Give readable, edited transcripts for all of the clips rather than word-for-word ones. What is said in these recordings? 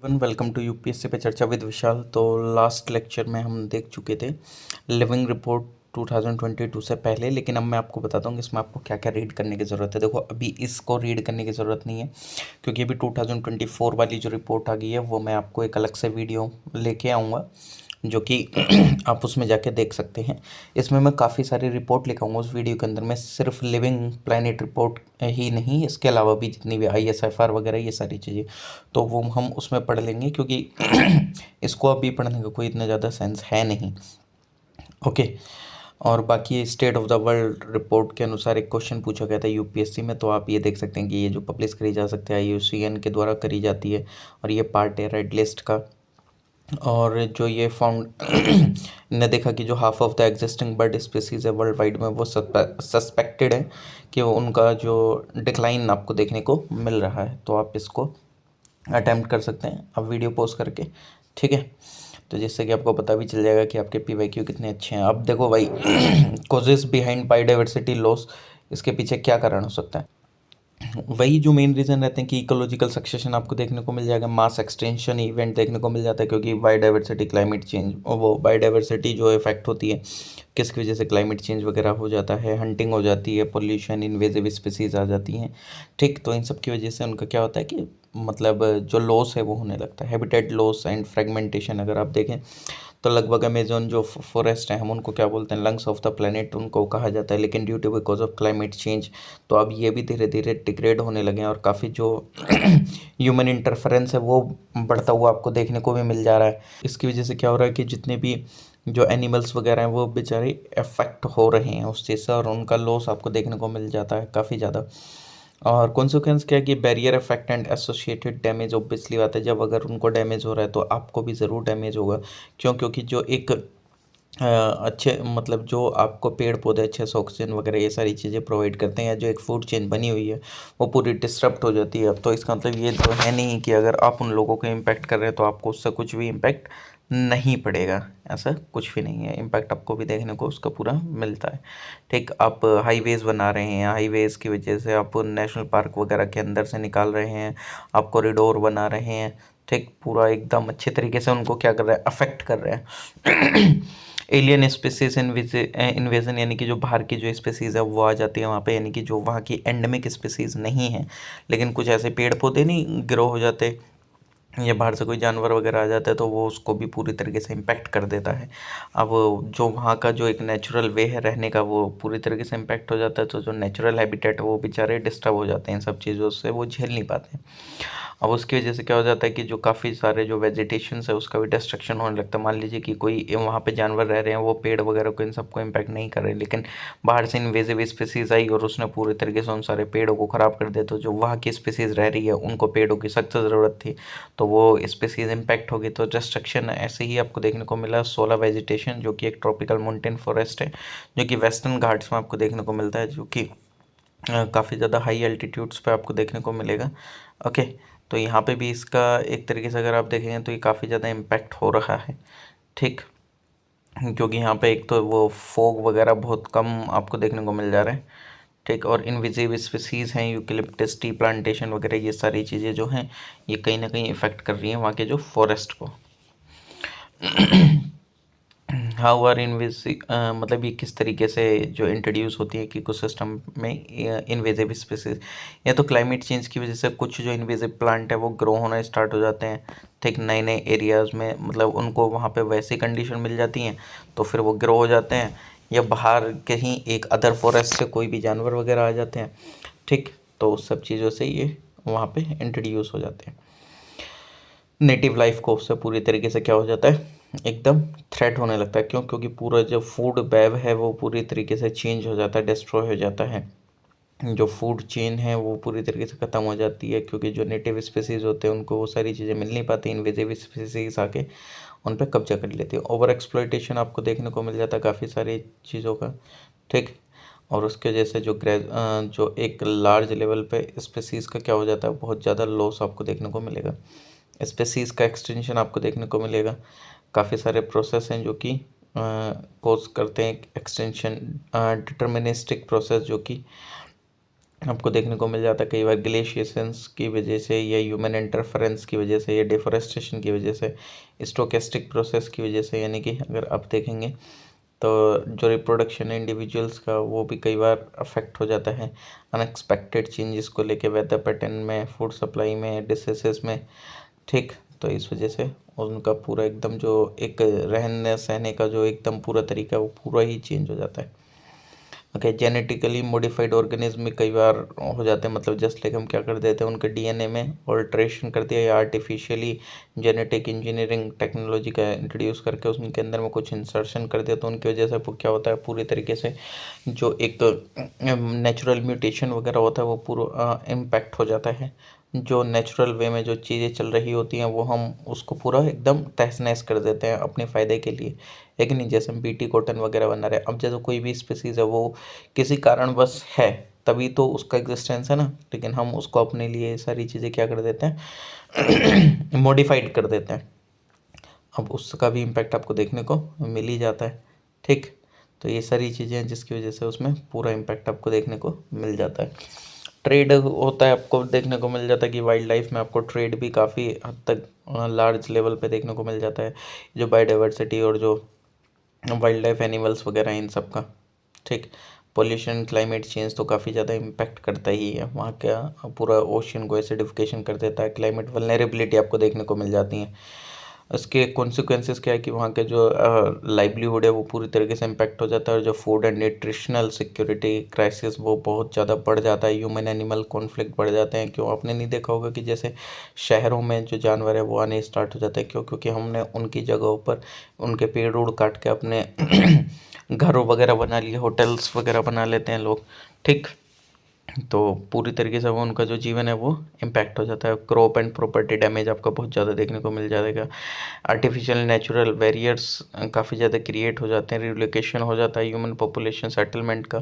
Welcome to UPSC पे चर्चा with विशाल। तो लास्ट लेक्चर में हम देख चुके थे लिविंग रिपोर्ट 2022 से पहले, लेकिन अब मैं आपको बताता हूँ कि इसमें आपको क्या क्या रीड करने की ज़रूरत है। देखो, अभी इसको रीड करने की ज़रूरत नहीं है क्योंकि अभी 2024 वाली जो रिपोर्ट आ गई है वो मैं आपको एक अलग से वीडियो लेके आऊँगा जो कि आप उसमें जाके देख सकते हैं। इसमें मैं काफ़ी सारी रिपोर्ट लिखाऊंगा उस वीडियो के अंदर। मैं सिर्फ लिविंग प्लैनेट रिपोर्ट ही नहीं, इसके अलावा भी जितनी भी ISFR वगैरह ये सारी चीज़ें तो वो हम उसमें पढ़ लेंगे क्योंकि इसको अभी पढ़ने का कोई इतना ज़्यादा सेंस है नहीं। ओके। और बाकी state of the world report के अनुसार एक क्वेश्चन पूछा गया था यूपीएससी में, तो आप ये देख सकते हैं कि ये जो पब्लिश करी जा सकती है IUCN के द्वारा करी जाती है और ये पार्ट है रेड लिस्ट का। और जो ये फाउंड ने देखा कि जो half of the existing bird species है वर्ल्ड वाइड में वो सस्पेक्टेड है कि वो उनका जो डिक्लाइन आपको देखने को मिल रहा है। तो आप इसको अटैम्प्ट कर सकते हैं अब वीडियो पोस्ट करके, ठीक है। तो जिससे कि आपको पता भी चल जाएगा कि आपके PYQ कितने अच्छे हैं। अब देखो भाई, कॉजेस बिहाइंड बायोडाइवर्सिटी लॉस, इसके पीछे क्या कारण हो सकता है। वही जो मेन रीज़न रहते हैं कि इकोलॉजिकल सक्सेशन आपको देखने को मिल जाएगा, मास एक्सटेंशन इवेंट देखने को मिल जाता है क्योंकि बायोडाइवर्सिटी क्लाइमेट चेंज, वो बायोडाइवर्सिटी जो इफेक्ट होती है किसकी वजह से, क्लाइमेट चेंज वगैरह हो जाता है, हंटिंग हो जाती है, पोल्यूशन, इन्वेजिव स्पीसीज आ जाती हैं, ठीक। तो इन सब की वजह से उनका क्या होता है कि मतलब जो लॉस है वो होने लगता है, हैबिटेट लॉस एंड फ्रेगमेंटेशन। अगर आप देखें तो लगभग अमेजोन जो फॉरेस्ट है हम उनको क्या बोलते हैं, लंग्स ऑफ द प्लेनेट उनको कहा जाता है, लेकिन due to because of climate change तो अब ये भी धीरे धीरे डिग्रेड होने लगे हैं और काफ़ी जो ह्यूमन इंटरफेरेंस है वो बढ़ता हुआ आपको देखने को भी मिल जा रहा है। इसकी वजह से क्या हो रहा है कि जितने भी जो एनिमल्स वगैरह हैं वो बेचारे अफेक्ट हो रहे हैं उस चीज़ से और उनका लॉस आपको देखने को मिल जाता है काफ़ी ज़्यादा। और कॉन्सिक्वेंस क्या है कि barrier effect and associated damage, obviously बात है जब अगर उनको डैमेज हो रहा है तो आपको भी ज़रूर डैमेज होगा। क्यों? क्योंकि जो एक अच्छे मतलब जो आपको पेड़ पौधे अच्छे से ऑक्सीजन वगैरह ये सारी चीज़ें प्रोवाइड करते हैं या जो एक फूड चेन बनी हुई है वो पूरी डिस्टर्ब हो जाती है। अब तो इसका मतलब ये तो है नहीं कि अगर आप उन लोगों को इम्पेक्ट कर रहे हैं तो आपको उससे कुछ भी इम्पेक्ट नहीं पड़ेगा, ऐसा कुछ भी नहीं है। इम्पैक्ट आपको भी देखने को उसका पूरा मिलता है, ठीक। आप हाईवेज़ बना रहे हैं, हाईवेज़ की वजह से आप नेशनल पार्क वगैरह के अंदर से निकाल रहे हैं, आप कॉरिडोर बना रहे हैं, ठीक। पूरा एकदम अच्छे तरीके से उनको क्या कर रहा है, अफेक्ट कर रहे हैं। एलियन स्पीसीज इन्वेजन, यानी कि जो बाहर की जो स्पीसीज़ है वो आ जाती है वहाँ पे, यानी कि जो वहाँ की एंडेमिक स्पीसीज़ नहीं है लेकिन कुछ ऐसे पेड़ पौधे नहीं ग्रो हो जाते या बाहर से कोई जानवर वगैरह आ जाता है तो वो उसको भी पूरी तरीके से इम्पैक्ट कर देता है। अब जो वहाँ का जो एक नेचुरल वे है रहने का वो पूरी तरीके से इम्पैक्ट हो जाता है, तो जो नेचुरल हैबिटेट है वो बेचारे डिस्टर्ब हो जाते हैं, इन सब चीज़ों से वो झेल नहीं पाते हैं। अब उसकी वजह से क्या हो जाता है कि जो काफ़ी सारे जो वेजिटेशंस है उसका भी डिस्ट्रक्शन होने लगता है। मान लीजिए कि कोई वहाँ पे जानवर रह रहे हैं, वो पेड़ वगैरह को इन सबको इम्पैक्ट नहीं कर रहे, लेकिन बाहर से इन्वेजिव स्पीसीज़ आई और उसने पूरे तरीके से उन सारे पेड़ों को ख़राब कर दिया, तो जो वहाँ की स्पीसीज़ रह रही है उनको पेड़ों की सख्त ज़रूरत थी तो वो स्पीसीज़ इम्पैक्ट होगी, तो डिस्ट्रक्शन ऐसे ही आपको देखने को मिला। सोला वेजिटेशन जो कि एक ट्रॉपिकल माउंटेन फॉरेस्ट है जो कि वेस्टर्न घाट्स में आपको देखने को मिलता है, जो कि काफ़ी ज़्यादा हाई एल्टीट्यूड्स पे आपको देखने को मिलेगा। ओके। तो यहाँ पे भी इसका एक तरीके से अगर आप देखेंगे तो ये काफ़ी ज़्यादा इम्पैक्ट हो रहा है, ठीक। क्योंकि यहाँ पे एक तो वो फोग वगैरह बहुत कम आपको देखने को मिल जा रहा है, ठीक। और इनविजिबल स्पीसीज़ हैं, यूकेलिप्टस टी प्लांटेशन वगैरह ये सारी चीज़ें जो हैं ये कहीं ना कहीं इफ़ेक्ट कर रही हैं वहाँ के जो फॉरेस्ट को। हाउ आर मतलब ये किस तरीके से जो इंट्रोड्यूस होती है कि इकोसिस्टम में इन्वेजिव स्पीसीज, या तो क्लाइमेट चेंज की वजह से कुछ जो इन्वेजिव प्लांट है वो ग्रो होना स्टार्ट हो जाते हैं, ठीक। नए नए एरियाज़ में मतलब उनको वहाँ पे वैसी कंडीशन मिल जाती हैं तो फिर वो ग्रो हो जाते हैं, या बाहर कहीं एक अदर फॉरेस्ट से कोई भी जानवर वगैरह आ जाते हैं, ठीक। तो उस सब चीज़ों से ये वहाँ पे इंट्रोड्यूस हो जाते हैं। नेटिव लाइफ को उससे पूरी तरीके से क्या हो जाता है, एकदम थ्रेट होने लगता है। क्यों? क्योंकि पूरा जो फूड वेब है वो पूरी तरीके से चेंज हो जाता है, डिस्ट्रॉय हो जाता है। जो फूड चेन है वो पूरी तरीके से ख़त्म हो जाती है क्योंकि जो नेटिव स्पीसीज़ होते हैं उनको वो सारी चीज़ें मिल नहीं पाती, इन्वेजिव स्पीसीज़ आके उन पर कब्जा कर लेती है। ओवर एक्सप्लॉयटेशन आपको देखने को मिल जाता है काफ़ी सारी चीज़ों का, ठीक। और उसके वजह से जो एक लार्ज लेवल पे स्पीसीज़ का क्या हो जाता है, बहुत ज़्यादा लॉस आपको देखने को मिलेगा। स्पेसीज़ का एक्सटेंशन आपको देखने को मिलेगा। काफ़ी सारे प्रोसेस हैं जो कि कोज करते हैं एक्सटेंशन, डिटर्मिनिस्टिक प्रोसेस जो कि आपको देखने को मिल जाता है कई बार ग्लेशिएशंस की वजह से या ह्यूमन इंटरफेरेंस की वजह से या डिफोरेस्टेशन की वजह से, स्टोकेस्टिक प्रोसेस की वजह से, यानी कि अगर आप देखेंगे तो जो रिप्रोडक्शन है इंडिविजुअल्स का वो भी कई बार अफेक्ट हो जाता है अनएक्सपेक्टेड चेंजेस को लेके, वेदर पैटर्न में, फूड सप्लाई में, डिसीजेस में। ठीक, तो इस वजह से उनका पूरा एकदम जो एक रहने सहने का जो एकदम पूरा तरीका है वो पूरा ही चेंज हो जाता है। ओके, जेनेटिकली मॉडिफाइड ऑर्गेनिज्म में कई बार हो जाते हैं, मतलब जस्ट लाइक हम क्या कर देते हैं उनके डीएनए में ऑल्ट्रेशन कर दिया या आर्टिफिशियली जेनेटिक इंजीनियरिंग टेक्नोलॉजी का इंट्रोड्यूस करके उनके अंदर में कुछ इंसर्शन कर दिया, तो उनकी वजह से क्या होता है पूरी तरीके से जो एक नेचुरल म्यूटेशन वगैरह होता है वो पूरा इम्पैक्ट हो जाता है। जो नेचुरल वे में जो चीज़ें चल रही होती हैं वो हम उसको पूरा एकदम तहस नहस कर देते हैं अपने फ़ायदे के लिए, है कि नहीं। जैसे हम बीटी कॉटन वगैरह बना रहे हैं, अब जैसे कोई भी स्पीसीज़ है वो किसी कारणवश है तभी तो उसका एग्जिस्टेंस है ना, लेकिन हम उसको अपने लिए सारी चीज़ें क्या कर देते हैं मॉडिफाइड कर देते हैं। अब उसका भी इम्पैक्ट आपको देखने को मिल ही जाता है। ठीक, तो ये सारी चीज़ें हैं जिसकी वजह से उसमें पूरा इम्पैक्ट आपको देखने को मिल जाता है। ट्रेड होता है, आपको देखने को मिल जाता है कि वाइल्ड लाइफ में आपको ट्रेड भी काफ़ी हद तक लार्ज लेवल पे देखने को मिल जाता है, जो बायोडाइवर्सिटी और जो वाइल्ड लाइफ एनिमल्स वगैरह इन सब का। ठीक, पोल्यूशन क्लाइमेट चेंज तो काफ़ी ज़्यादा इम्पैक्ट करता ही है, वहाँ क्या पूरा ओशन को एसिडिफिकेशन कर देता है, क्लाइमेट वल्नरेबिलिटी आपको देखने को मिल जाती है। इसके कॉन्सिक्वेंसेस क्या है कि वहाँ के जो लाइवलीहुड है वो पूरी तरीके से इम्पैक्ट हो जाता है, और जो food and nutritional security crisis वो बहुत ज़्यादा बढ़ जाता है, ह्यूमन एनिमल कॉन्फ्लिक्ट बढ़ जाते हैं। क्यों, आपने नहीं देखा होगा कि जैसे शहरों में जो जानवर है वो आने स्टार्ट हो जाते हैं, क्यों, क्योंकि हमने उनकी जगहों पर उनके पेड़ उड़ काट के अपने घर वगैरह बना लिए, होटल्स वगैरह बना लेते हैं लोग। ठीक, तो पूरी तरीके से वो उनका जो जीवन है वो इम्पैक्ट हो जाता है, क्रॉप एंड प्रॉपर्टी डैमेज आपका बहुत ज़्यादा देखने को मिल जाएगा, आर्टिफिशियल नेचुरल बैरियर्स काफ़ी ज़्यादा क्रिएट हो जाते हैं, रिलोकेशन हो जाता है ह्यूमन पॉपुलेशन सेटलमेंट का,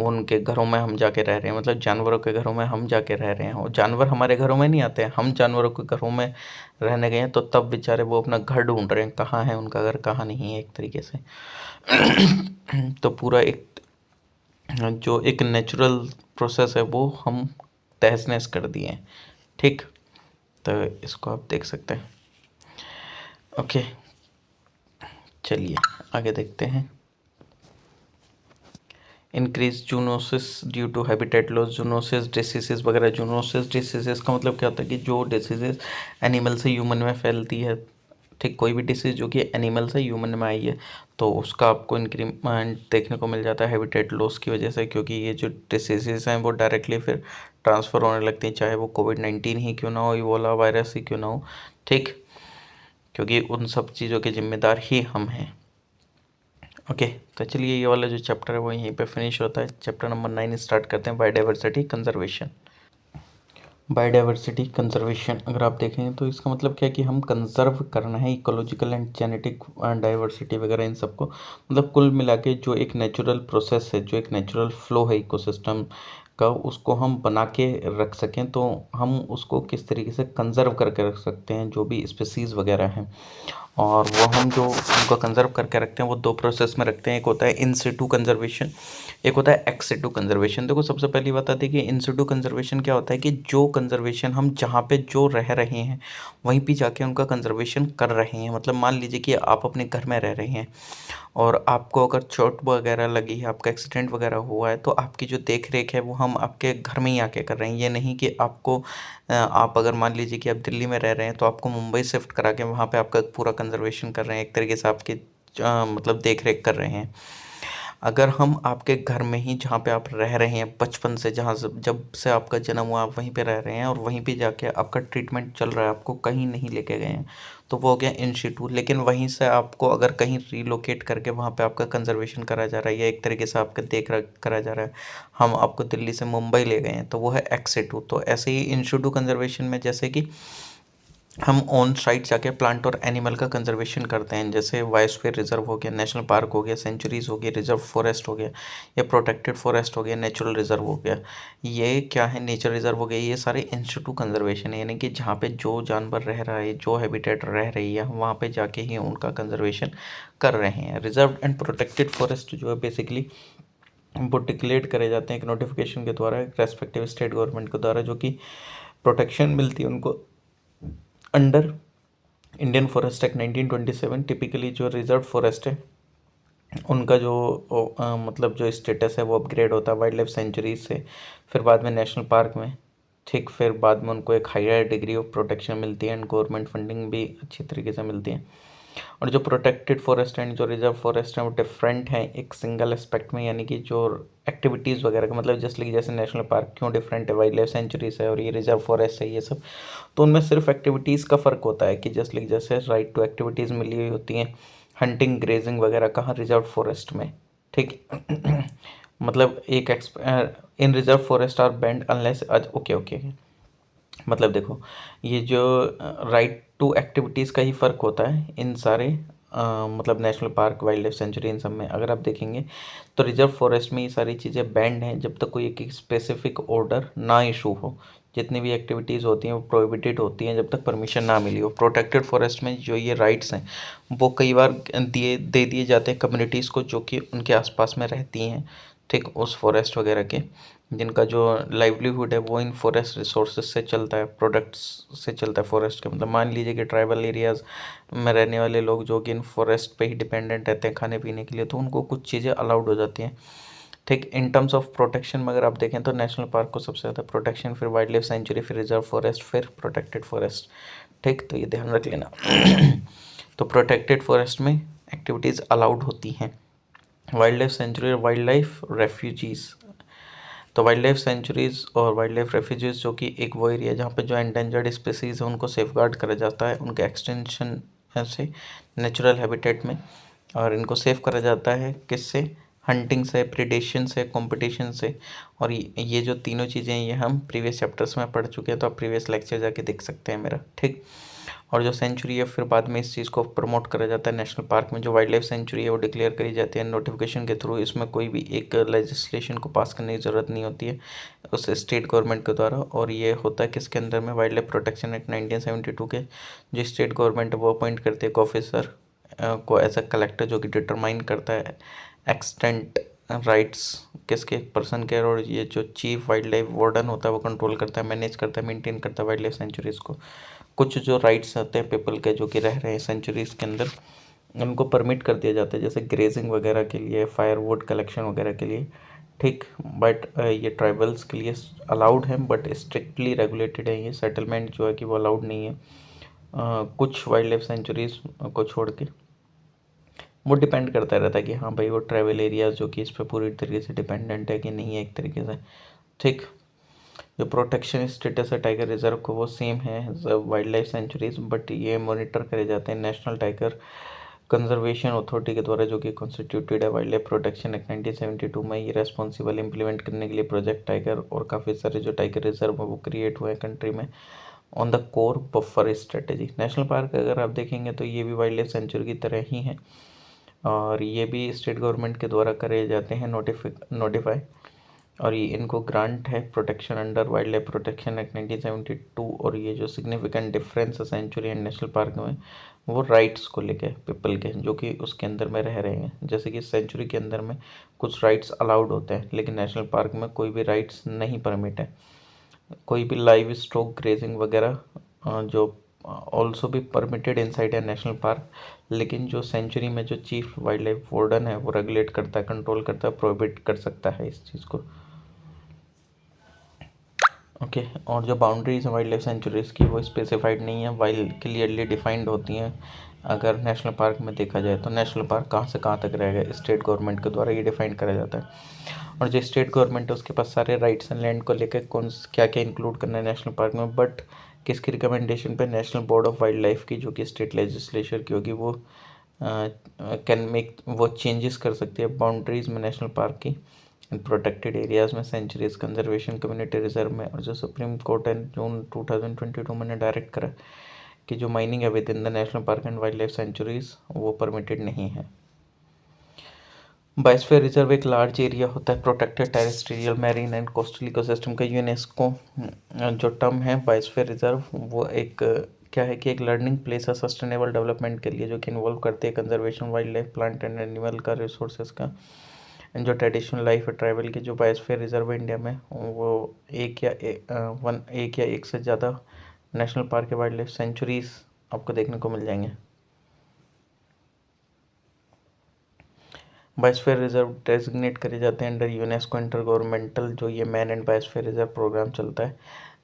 वो उनके घरों में हम जाके रह रहे हैं, मतलब जानवरों के घरों में हम जाके रह रहे हैं, और जानवर हमारे घरों में नहीं आते हैं, हम जानवरों के घरों में रहने गए हैं, तो तब बेचारे वो अपना घर ढूंढ रहे हैं, कहाँ है उनका घर, कहाँ नहीं है एक तरीके से। तो पूरा एक जो एक नेचुरल प्रोसेस है वो हम तहस नहस कर दिए हैं। ठीक, तो इसको आप देख सकते हैं। ओके, चलिए आगे देखते हैं। Increase zoonosis due to habitat loss, zoonosis diseases वगैरह। जूनोसिस डिसीजेस का मतलब क्या होता है कि जो डिसीजेस एनिमल से ह्यूमन में फैलती है, ठीक, कोई भी डिसीज़ जो कि एनिमल से ह्यूमन में आई है तो उसका आपको इंक्रीमेंट देखने को मिल जाता है हैबिटेट लॉस की वजह से, क्योंकि ये जो डिसीजेस हैं वो डायरेक्टली फिर ट्रांसफ़र होने लगती हैं, चाहे वो कोविड-19 ही क्यों ना हो, इबोला वायरस ही क्यों ना हो। ठीक, क्योंकि उन सब चीज़ों के जिम्मेदार ही हम हैं। ओके, तो चलिए ये वाला जो चैप्टर है वो यहीं पे फिनिश होता है। चैप्टर नंबर 9 स्टार्ट करते हैं, बायोडाइवर्सिटी कंजर्वेशन। बायोडाइवर्सिटी कंजर्वेशन अगर आप देखें तो इसका मतलब क्या है कि हम कंजर्व करना है इकोलॉजिकल एंड जेनेटिक डाइवर्सिटी वगैरह इन सबको, मतलब कुल मिला के जो एक नेचुरल प्रोसेस है, जो एक नेचुरल फ्लो है इकोसिस्टम का, उसको हम बना के रख सकें, तो हम उसको किस तरीके से कंजर्व करके रख सकते हैं जो भी स्पीसीज़ वगैरह हैं। और वो हम जो उनको कंजर्व करके रखते हैं वो दो प्रोसेस में रखते हैं, एक होता है इन सिटू कंजर्वेशन, एक होता है एक्स सिटू कंजर्वेशन। देखो सबसे पहली बता दें कि इन सिटू कंजर्वेशन क्या होता है कि जो कंजर्वेशन हम जहाँ पे जो रह रहे हैं वहीं पे जाके उनका कंजर्वेशन कर रहे हैं। मतलब मान लीजिए कि आप अपने घर में रह रहे हैं और आपको अगर चोट वगैरह लगी है, आपका एक्सीडेंट वगैरह हुआ है, तो आपकी जो देख रेख है वो हम आपके घर में ही आके कर रहे हैं। ये नहीं कि आपको आप अगर मान लीजिए कि आप दिल्ली में रह रहे हैं तो आपको मुंबई शिफ्ट करा के वहाँ पे आपका पूरा कंजर्वेशन कर रहे हैं, एक तरीके से आपकी मतलब देख रेख कर रहे हैं। अगर हम आपके घर में ही जहाँ पे आप रह रहे हैं बचपन से, जहाँ से जब से आपका जन्म हुआ आप वहीं पे रह रहे हैं और वहीं पे जाके आपका ट्रीटमेंट चल रहा है, आपको कहीं नहीं लेके गए हैं, तो वो हो गया इन सिटू। लेकिन वहीं से आपको अगर कहीं रीलोकेट करके वहाँ पे आपका कंजर्वेशन करा जा रहा है या एक तरीके से आपका देख रेख करा जा रहा है, हम आपको दिल्ली से मुंबई ले गए हैं, तो वो है एक्स सिटू। तो ऐसे ही इन सिटू कंजर्वेशन में जैसे कि हम ऑन साइट जाके प्लांट और एनिमल का कंजर्वेशन करते हैं, जैसे बायोस्फीयर रिजर्व हो गया, नेशनल पार्क हो गया, सेंचुरीज हो गया, रिजर्व फॉरेस्ट हो गया, या प्रोटेक्टेड फॉरेस्ट हो गया, नेचुरल रिजर्व हो गया। ये क्या है, नेचर रिजर्व हो गया, ये सारे इंस्टीट्यूट कंजर्वेशन है, यानी कि जहाँ पे जो जानवर रह रहा है, जो हैबिटेट रह रही है, हम वहाँ पे जाके ही उनका कंजर्वेशन कर रहे हैं। रिजर्व एंड प्रोटेक्टेड फॉरेस्ट जो है बेसिकली वो डिक्लेयर करे जाते हैं एक नोटिफिकेशन के द्वारा, एक रेस्पेक्टिव स्टेट गवर्नमेंट के द्वारा, जो कि प्रोटेक्शन मिलती है उनको under Indian forest act 1927। Typically जो रिजर्व फॉरेस्ट है उनका जो मतलब जो स्टेटस है वो अपग्रेड होता है वाइल्ड लाइफ सेंचुरीज से, फिर बाद में नेशनल पार्क में। ठीक, फिर बाद में उनको एक हायर डिग्री ऑफ प्रोटेक्शन मिलती है एंड गवर्नमेंट फंडिंग भी अच्छी तरीके से मिलती है। और जो प्रोटेक्टेड फॉरेस्ट एंड जो रिजर्व फॉरेस्ट हैं वो डिफरेंट हैं एक सिंगल एस्पेक्ट में, यानी कि जो एक्टिविटीज़ वगैरह का मतलब जैसे नेशनल पार्क क्यों डिफरेंट है, वाइल्ड लाइफ सेंचुरीज है और ये रिजर्व फॉरेस्ट है ये सब, तो उनमें सिर्फ एक्टिविटीज़ का फ़र्क होता है कि जैसे राइट टू एक्टिविटीज़ मिली हुई होती हैं, हंटिंग ग्रेजिंग वगैरह कहाँ रिजर्व फॉरेस्ट में। ठीक मतलब एक in reserve forest are banned unless, okay okay, मतलब देखो ये जो राइट टू एक्टिविटीज़ का ही फ़र्क होता है इन सारे मतलब national park wildlife sanctuary इन सब में अगर आप देखेंगे तो रिजर्व फॉरेस्ट में ये सारी चीज़ें बैंड हैं जब तक कोई एक स्पेसिफिक ऑर्डर ना इशू हो। जितनी भी एक्टिविटीज़ होती हैं वो प्रोहिबिटेड होती हैं जब तक परमिशन ना मिली हो। प्रोटेक्टेड फॉरेस्ट में जो ये राइट्स हैं वो कई बार दे दिए जाते हैं कम्युनिटीज़ को जो कि उनके आसपास में रहती हैं, ठीक, उस फॉरेस्ट वगैरह के, जिनका जो लाइवलीहुड है वो इन फॉरेस्ट रिसोर्सेज से चलता है, प्रोडक्ट्स से चलता है फॉरेस्ट के। मतलब मान लीजिए कि ट्राइबल एरियाज़ में रहने वाले लोग जो कि इन फॉरेस्ट पे ही डिपेंडेंट रहते हैं खाने पीने के लिए, तो उनको कुछ चीज़ें अलाउड हो जाती हैं। ठीक, इन टर्म्स ऑफ प्रोटेक्शन में अगर आप देखें तो नेशनल पार्क को सबसे ज़्यादा प्रोटेक्शन, फिर वाइल्ड लाइफ सेंचुरी, फिर रिजर्व फॉरेस्ट, फिर प्रोटेक्टेड फॉरेस्ट। ठीक, तो ये ध्यान रख लेना। तो प्रोटेक्टेड फॉरेस्ट में एक्टिविटीज़ अलाउड होती हैं। वाइल्ड लाइफ सेंचुरी और वाइल्ड लाइफ रेफ्यूजीज़, तो वाइल्ड लाइफ सेंचुरीज़ और वाइल्ड लाइफ रेफ्यूजीज़ जो कि एक वो एरिया जहाँ पे जो एंडेंजर्ड स्पीसीज़ है उनको सेफगार्ड करा जाता है उनके एक्सटेंशन से नेचुरल हैबिटेट में, और इनको सेव करा जाता है किससे, हंटिंग से, प्रिडेशन से, कंपटीशन से। और ये जो तीनों चीज़ें ये हम प्रीवियस चैप्टर्स में पढ़ चुके हैं, तो आप प्रीवियस लेक्चर जाके देख सकते हैं मेरा। ठीक, और जो सेंचुरी है फिर बाद में इस चीज़ को प्रमोट करा जाता है नेशनल पार्क में। जो वाइल्ड लाइफ सेंचुरी है वो डिक्लेयर करी जाती है नोटिफिकेशन के थ्रू। इसमें कोई भी एक लेजिस्लेशन को पास करने की ज़रूरत नहीं होती है उस स्टेट गवर्नमेंट के द्वारा, और ये होता है किसके अंदर में, वाइल्ड लाइफ प्रोटेक्शन एक्ट 1972 के। जो स्टेट गवर्नमेंट है वो अपॉइंट करते हैं एक ऑफिसर को एज अ कलेक्टर, जो कि डिटरमाइन करता है एक्सटेंट राइट्स किसके, पर्सन के, और ये जो चीफ वाइल्ड लाइफ वार्डन होता है वो कंट्रोल करता है, मैनेज करता है, मेंटेन करता है वाइल्ड लाइफ सेंचुरीज़ को। कुछ जो राइट्स आते हैं पीपल के जो कि रह रहे हैं सेंचुरीज़ के अंदर, उनको परमिट कर दिया जाता है, जैसे ग्रेजिंग वगैरह के लिए, फायरवुड कलेक्शन वगैरह के लिए। ठीक, बट ये ट्राइबल्स के लिए अलाउड है बट स्ट्रिक्टली रेगुलेटेड है, ये सेटलमेंट जो है कि वो अलाउड नहीं है कुछ वाइल्ड लाइफ सेंचुरीज़ को छोड़ के। वो डिपेंड करता रहता है कि हाँ भाई वो ट्राइबल एरियाज़ जो कि इस पर पूरी तरीके से डिपेंडेंट है कि नहीं है एक तरीके से। ठीक, जो प्रोटेक्शन स्टेटस है टाइगर रिजर्व को वो सेम है वाइल्ड लाइफ सेंचुरीज, बट ये मॉनिटर करे जाते हैं नेशनल टाइगर कंजर्वेशन अथॉरिटी के द्वारा, जो कि कॉन्स्टिट्यूटेड है वाइल्ड लाइफ प्रोटेक्शन एक्ट 1972 में। ये रेस्पॉन्सिबल इंप्लीमेंट करने के लिए प्रोजेक्ट टाइगर और काफ़ी सारे जो टाइगर रिजर्व है वो क्रिएट हुए हैं कंट्री में on the core buffer strategy. National park अगर आप देखेंगे तो ये भी वाइल्ड लाइफ सेंचुरी की तरह ही है, और ये भी स्टेट गवर्नमेंट के द्वारा करे जाते हैं नोटिफाई, और ये इनको ग्रांट है protection under wild life protection act 1972। और ये जो सिग्निफिकेंट डिफरेंस है सेंचुरी एंड नेशनल पार्क में वो राइट्स को लेके पीपल के जो कि उसके अंदर में रह रहे हैं। जैसे कि सेंचुरी के अंदर में कुछ राइट्स अलाउड होते हैं लेकिन नेशनल पार्क में कोई भी राइट्स नहीं परमिट है, कोई भी लाइव स्टॉक ग्रेजिंग वगैरह जो ऑल्सो भी परमिटेड इनसाइड है नेशनल पार्क, लेकिन जो सेंचुरी में जो चीफ वाइल्ड लाइफ वार्डन है वो रेगुलेट करता है, कंट्रोल करता है, प्रोहिबिट कर सकता है इस चीज़ को। ओके, और जो बाउंड्रीज हैं वाइल्ड लाइफ सेंचुरीज़ की वो स्पेसिफाइड नहीं है, वाइल क्लियरली डिफाइंड होती हैं। अगर नेशनल पार्क में देखा जाए तो नेशनल पार्क कहाँ से कहाँ तक रहेगा स्टेट गवर्नमेंट के द्वारा ये डिफाइन करा जाता है, और जो स्टेट गवर्नमेंट है उसके पास सारे राइट्स एंड लैंड को लेकर कौन क्या क्या इंक्लूड करना है नेशनल पार्क में, बट किसकी रिकमेंडेशन पे, national board of wild life की, जो कि स्टेट लेजिस्लेचर की होगी, वो कैन मेक वो चेंजेस कर सकती है बाउंड्रीज में नेशनल पार्क की प्रोटेक्टेड एरियाज़ में, सेंचुरीज कंजर्वेशन कम्युनिटी रिजर्व में। और जो सुप्रीम कोर्ट है जून 2022 में ने डायरेक्ट करा कि जो माइनिंग है with in the national park and wild life sanctuaries वो परमिटेड नहीं है। बायोस्फीयर रिजर्व एक लार्ज एरिया होता है protected terrestrial marine and coastal ecosystem का। यूनेस्को जो टर्म है बायोस्फीयर रिजर्व वो एक क्या है कि एक लर्निंग प्लेस है सस्टेनेबल डेवलपमेंट के लिए, जो कि इन्वॉल्व करते हैं conservation wild life, plant and animal का, रिसोर्सेज का, जो ट्रेडिशनल लाइफ है ट्राइबल की जो बायोस्फीयर रिजर्व है इंडिया में, वो एक या एक से ज़्यादा नेशनल पार्क या वाइल्ड लाइफ सेंचुरीज आपको देखने को मिल जाएंगे। बायोस्फीयर रिजर्व डेजिग्नेट करे जाते हैं अंडर यूनेस्को इंटर गवर्नमेंटल, जो ये man and biosphere reserve programme चलता है।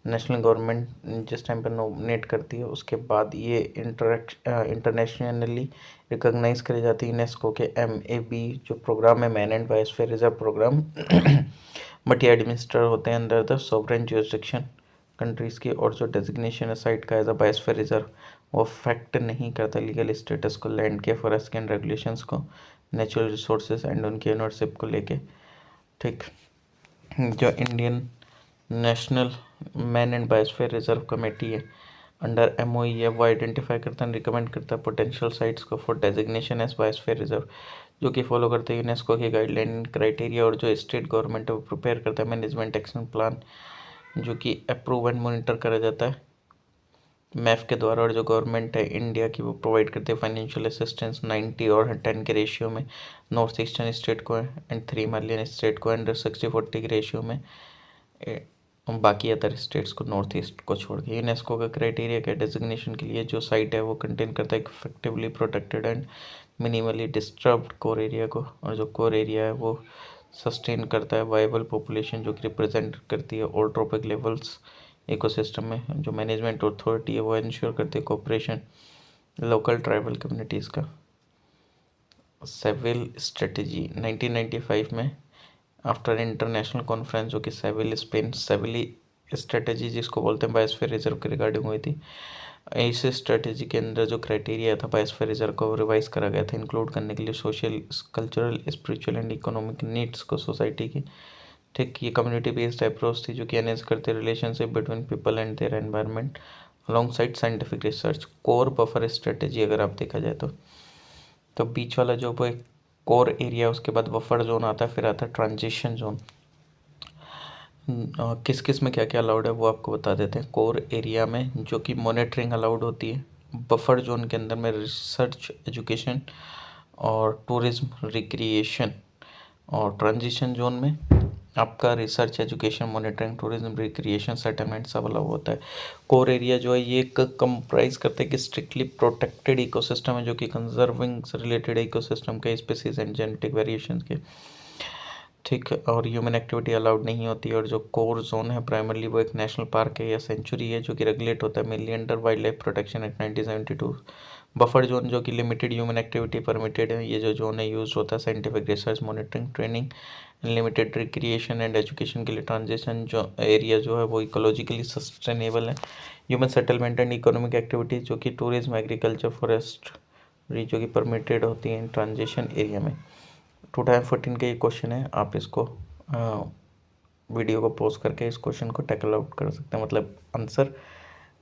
नेशनल गवर्नमेंट जिस टाइम पर नोमिनेट करती है उसके बाद ये इंटरनेशनली रिकॉग्नाइज करी जाती है यूनेस्को के MAB जो प्रोग्राम है, man and biosphere reserve programme. But ये एडमिनिस्टर होते हैं under the sovereign jurisdiction countries की, और जो डेजिग्नेशन है साइट का एज अ बायोस्फीयर रिजर्व वो अफेक्ट नहीं करता लीगल स्टेटस को, लैंड के, फॉरेस्ट के एंड रेगुलेशंस को, नेचुरल रिसोर्सेज एंड उनकी ओनरशिप को लेके। ठीक, जो Indian national man and biosphere reserve committee है अंडर MOEF वो आइडेंटिफाई करता है, रिकमेंड करता है पोटेंशियल साइट्स को for designation as biosphere reserve, जो कि फॉलो करते हैं यूनेस्को की गाइडलाइन क्राइटेरिया, और जो स्टेट गवर्नमेंट है वो प्रिपेयर करता है मैनेजमेंट एक्शन प्लान, जो कि अप्रूव एंड मॉनिटर करा जाता है मैफ के द्वारा। और जो गवर्नमेंट है इंडिया की वो प्रोवाइड करते हैं फाइनेंशियल असिस्टेंस 90 और 10 के रेशियो में नॉर्थ ईस्टर्न स्टेट को एंड 3 हिमालयन स्टेट को, एंड 60-40 के रेशियो में बाकी अदर स्टेट्स को, नॉर्थ ईस्ट को छोड़ के। यूनेस्को का क्राइटेरिया क्या डेजिग्नेशन के लिए, जो साइट है वो कंटेन करता है effectively protected and minimally disturbed core area को, और जो कोर एरिया है वो सस्टेन करता है वाइबल पॉपुलेशन जो कि रिप्रेजेंट करती है ऑल ट्रॉपिक लेवल्स इकोसिस्टम में। जो मैनेजमेंट अथॉरिटी है वो इंश्योर करती है कोऑपरेशन लोकल ट्राइबल कम्युनिटीज़ का। सेविल स्ट्रेटजी 1995 में आफ्टर इंटरनेशनल कॉन्फ्रेंस जो कि सेविल स्पेन, सेविली स्ट्रेटजी जिसको बोलते हैं बायोस्फीयर रिजर्व के रिगार्डिंग हुई थी। इस स्ट्रेटजी के अंदर जो क्राइटेरिया था बायोस्फीयर रिजर्व को रिवाइज करा गया था इंक्लूड करने के लिए social, cultural, spiritual and economic needs को सोसाइटी की। ठीक, ये कम्युनिटी बेस्ड अप्रोच थी जो कि एनहेंस करते relationship between people and their environment along side scientific research. Core buffer strategy अगर आप देखा जाए तो बीच वाला जो वो एक कोर एरिया, उसके बाद बफर जोन आता है, फिर आता है ट्रांजिशन जोन। किस किस में क्या क्या अलाउड है वो आपको बता देते हैं। कोर एरिया में जो कि मॉनिटरिंग अलाउड होती है, बफर जोन के अंदर में रिसर्च, एजुकेशन और टूरिज्म, रिक्रिएशन, और ट्रांजिशन जोन में आपका research, education, monitoring, tourism, recreation, settlement सब अलाउ होता है। कोर एरिया जो है ये एक कंप्राइज करता है कि स्ट्रिक्टली प्रोटेक्टेड इकोसिस्टम है जो कि कंजर्विंग से रिलेटेड इकोसिस्टम के स्पीसीज एंड जेनेटिक वेरिएशन के। ठीक, और ह्यूमन एक्टिविटी अलाउड नहीं होती। और जो कोर जोन है प्राइमरली वो एक नेशनल पार्क है या सेंचुरी है जो कि रेगुलेट होता है mainly under wild life protection act 1972। Buffer zone जो कि लिमिटेड ह्यूमन एक्टिविटी परमिटेड है, ये जो जोन है यूज होता है scientific research, monitoring, training, limited recreation and education के लिए। ट्रांजिशन जो एरिया जो है वो इकोलॉजिकली सस्टेनेबल है, human settlement and economic activities जो कि टूरिज्म, एग्रीकल्चर, फॉरेस्ट जो कि परमिटेड होती हैं ट्रांजिशन एरिया में। 2014 का ये क्वेश्चन है, आप इसको वीडियो को पॉज करके इस क्वेश्चन को टैकल आउट कर सकते हैं, मतलब आंसर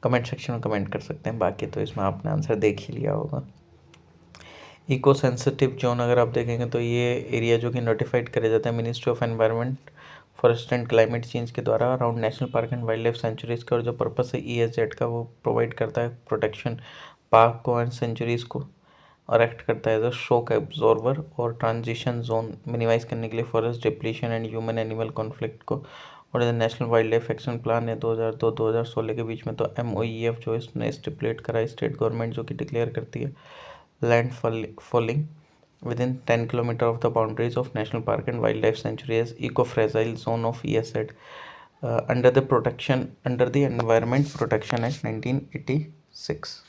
कमेंट सेक्शन में कमेंट कर सकते हैं। बाकी तो इसमें आपने आंसर देख ही लिया होगा। इको सेंसिटिव जोन अगर आप देखेंगे तो ये एरिया जो कि नोटिफाइड करे जाता है ministry of environment, forest and climate change के द्वारा around national park and wild life sanctuaries का। और जो पर्पस है ESZ का वो प्रोवाइड करता है प्रोटेक्शन पार्क को एंड सेंचुरीज को, और एक्ट करता है एज अ शॉक एब्जॉर्बर। और ट्रांजिशन जोन मिनिमाइज करने के लिए forest depletion and human animal conflict को। और national wildlife action plan है 2002-2016 के बीच में, तो MOEF जो इसने स्टिपुलेट करा है स्टेट गवर्नमेंट जो कि डिक्लेयर करती है land falling within 10 kilometre of the boundaries of national park and wildlife sanctuary as eco fragile zone of ESZ under the environment protection act 1986।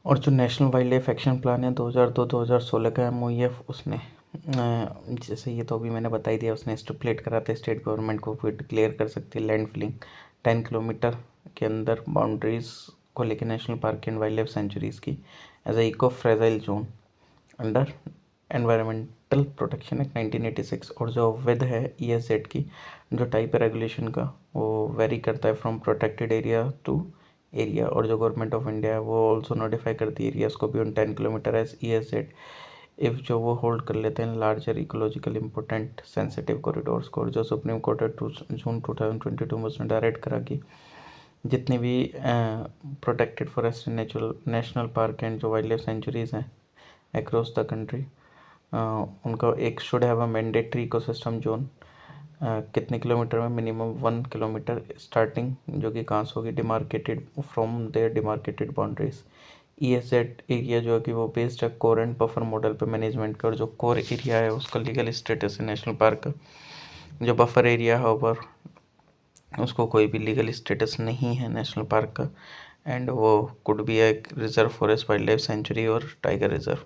और जो national wildlife action plan है 2002-2016 का MOEF, उसने जैसे ये तो अभी मैंने बता ही दिया, उसने स्टिपुलेट करा था स्टेट गवर्नमेंट को फिर डिक्लेयर कर सकती है लैंड फिलिंग 10 किलोमीटर के अंदर बाउंड्रीज को लेकर national park and wildlife sanctuaries की as a eco fragile zone under environmental protection act 1986। और जो विद है ESZ की जो टाइप है रेगुलेशन का वो वेरी करता है from protected area to area. और जो गवर्नमेंट ऑफ इंडिया है वो ऑल्सो नोटिफाई करती है एरियाज को भी on 10 kilometre as ESZ if जो वो होल्ड कर लेते हैं larger ecological important sensitive corridors को। और जो सुप्रीम कोर्ट है जून 2022 में उसने डायरेक्ट करा कि जितनी भी protected forest natural national park and जो वाइल्ड लाइफ सेंचुरीज़ हैं अक्रॉस द कंट्री उनका एक should have a mandatory ecosystem zone, कितने किलोमीटर में, मिनिमम 1 किलोमीटर स्टार्टिंग, जो कि कहाँ से होगी, demarcated from their demarcated boundaries. ESZ area जो है कि वो बेस्ड है कोर एंड बफर मॉडल पे मैनेजमेंट का, और जो कोर एरिया है उसका लीगल स्टेटस है नेशनल पार्क का, जो बफर एरिया है ओवर उसको कोई भी लीगल स्टेटस नहीं है नेशनल पार्क का, एंड वो कुड बी एक reserve forest, wildlife sanctuary और tiger reserve.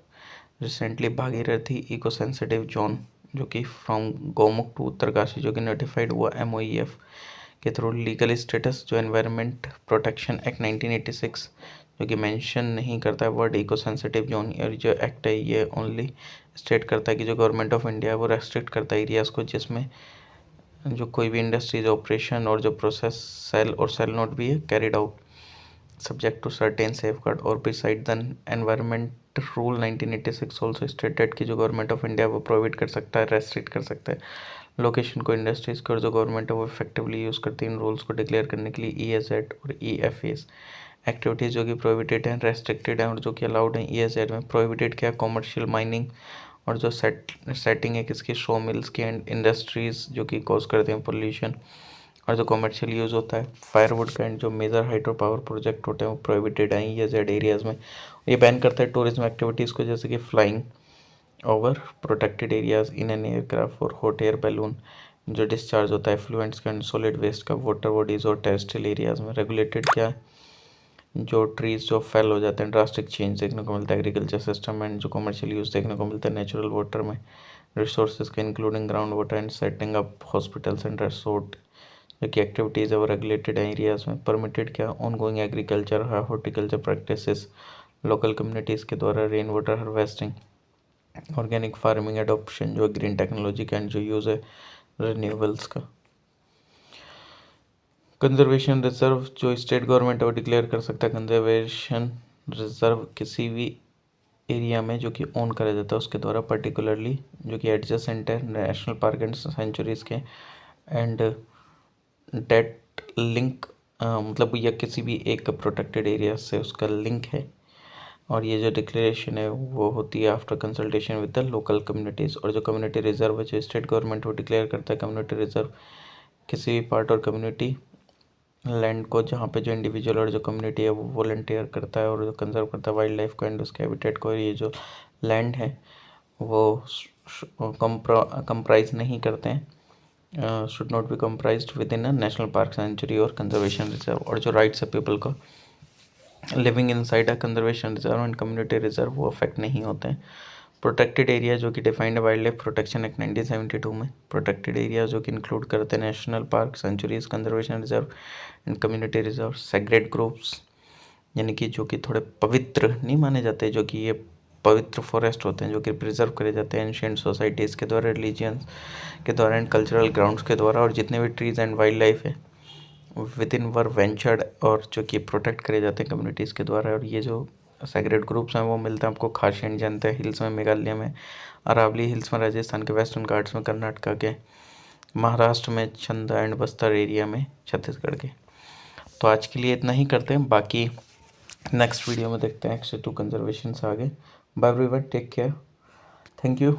Recently Bhagirathi eco sensitive zone जो कि फ्रॉम गौमुख टू उत्तरकाशी जो कि नोटिफाइड हुआ MOEF के थ्रू, लीगल स्टेटस जो एनवायरनमेंट प्रोटेक्शन एक्ट 1986 जो कि मेंशन नहीं करता है वर्ड इको सेंसिटिव जोन, और जो एक्ट है ये ओनली स्टेट करता है कि जो गवर्नमेंट ऑफ इंडिया है वो रेस्ट्रिक्ट करता है एरियाज़ को जिसमें जो कोई भी इंडस्ट्रीज ऑपरेशन और जो प्रोसेस सेल और सेल नोट भी है carried out subject to certain safeguard. और beside the environment rule 1986 also stated कि जो गवर्नमेंट ऑफ इंडिया वो प्रोवाइड कर सकता है, रेस्ट्रिक्ट कर सकता है लोकेशन को इंडस्ट्रीज को, और जो गवर्नमेंट है वो इफेक्टिवली यूज़ करती है इन रूल्स को डिक्लेयर करने के लिए ESZ और EFAs एक्टिविटीज़ जो कि प्रोहिबिटेड हैं, रेस्ट्रिक्टेड हैं और जो कि अलाउड हैं। ESZ में प्रोहिबिटेड क्या, कॉमर्शियल माइनिंग और जो सेटिंग है किसकी, शो मिल्स की एंड इंडस्ट्रीज़ जो कि कॉज करते हैं पोल्यूशन, और जो कमर्शियल यूज़ होता है फायरवुड का एंड जो मेजर हाइड्रो पावर प्रोजेक्ट होते हैं वो प्रोहिबिटेड हैं ESZ एरियाज़ में। ये बैन करता है टूरिज्म एक्टिविटीज़ को जैसे कि flying over protected areas in an aircraft और हॉट एयर बैलून, जो डिस्चार्ज होता है फ्लुएंट्स का एंड सॉलिड वेस्ट का वाटर बॉडीज़ और टेरेस्ट्रियल एरियाज में। रेगुलेटेड क्या है, जो ट्रीज जो फेल हो जाते हैं, ड्रास्टिक चेंज देखने को मिलता है एग्रीकल्चर सिस्टम एंड जो कमर्शियल यूज़ देखने को मिलता है नेचुरल वाटर में, रिसोर्सेज के including ground water and setting up hospitals and resort जो कि एक्टिविटीज़ है वो रेगुलेटेड एरियाज़ में। परमिटेड क्या, on going agriculture horticulture practices local communities के द्वारा, rain water harvesting, organic farming adoption जो ग्रीन टेक्नोलॉजी का एंड जो यूज़ है रिन्यूएबल्स का। कंजर्वेशन रिजर्व जो स्टेट गवर्नमेंट है वो डिक्लेयर कर सकता है कंजर्वेशन रिजर्व किसी भी एरिया में जो कि ओन करा जाता है उसके द्वारा, पर्टिकुलरली जो कि एडजेसेंट है नेशनल पार्क एंड सेंचुरीज़ के, एंड डेट लिंक मतलब या किसी भी एक प्रोटेक्टेड एरिया से उसका लिंक है। और ये जो डिक्लेरेशन है वो होती है after consultation with the local communities. और जो कम्युनिटी रिजर्व है जो स्टेट गवर्नमेंट वो डिक्लेयर करता है कम्युनिटी रिजर्व किसी भी पार्ट और कम्युनिटी लैंड को जहाँ पे जो इंडिविजुअल और जो कम्युनिटी है वो वॉलंटियर करता है और जो कंजर्व करता है वाइल्ड लाइफ को एंड उसके हैबिटेट को। ये जो लैंड है वो कंप्राइज नहीं करते हैं, should not be comprised within a national park sanctuary और कंजर्वेशन रिजर्व। और जो राइट्स है पीपल को living inside a conservation reserve and community reserve वो अफेक्ट नहीं होते हैं। प्रोटेक्टेड एरिया जो कि defined wildlife protection act 1972 में, प्रोटेक्टेड एरिया जो कि इंक्लूड करते हैं national park sanctuaries conservation reserve and community reserve. Sacred groups यानी कि जो कि थोड़े पवित्र नहीं माने जाते, जो कि ये पवित्र फॉरेस्ट होते हैं जो कि प्रिजर्व करे जाते हैं एंशिएंट सोसाइटीज़ के द्वारा, रिलीजियंस के द्वारा एंड कल्चरल ग्राउंड्स के द्वारा। और जितने भी ट्रीज एंड वाइल्ड लाइफ है विद इन वर वेंचर्ड और जो कि प्रोटेक्ट करे जाते हैं कम्युनिटीज़ के द्वारा। और ये जो सेग्रेड ग्रुप्स हैं वो मिलते हैं आपको खासी एंड जनता हिल्स में मेघालय में, अरावली हिल्स में राजस्थान के, वेस्टर्न घाट्स में कर्नाटका के, महाराष्ट्र में चंदा एंड बस्तर एरिया में छत्तीसगढ़ के। तो आज के लिए इतना ही करते हैं, बाकी नेक्स्ट वीडियो में देखते हैं एक्स टू कंजर्वेशन से आगे। Bye everyone, take care, thank you,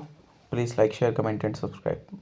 please like share comment and subscribe.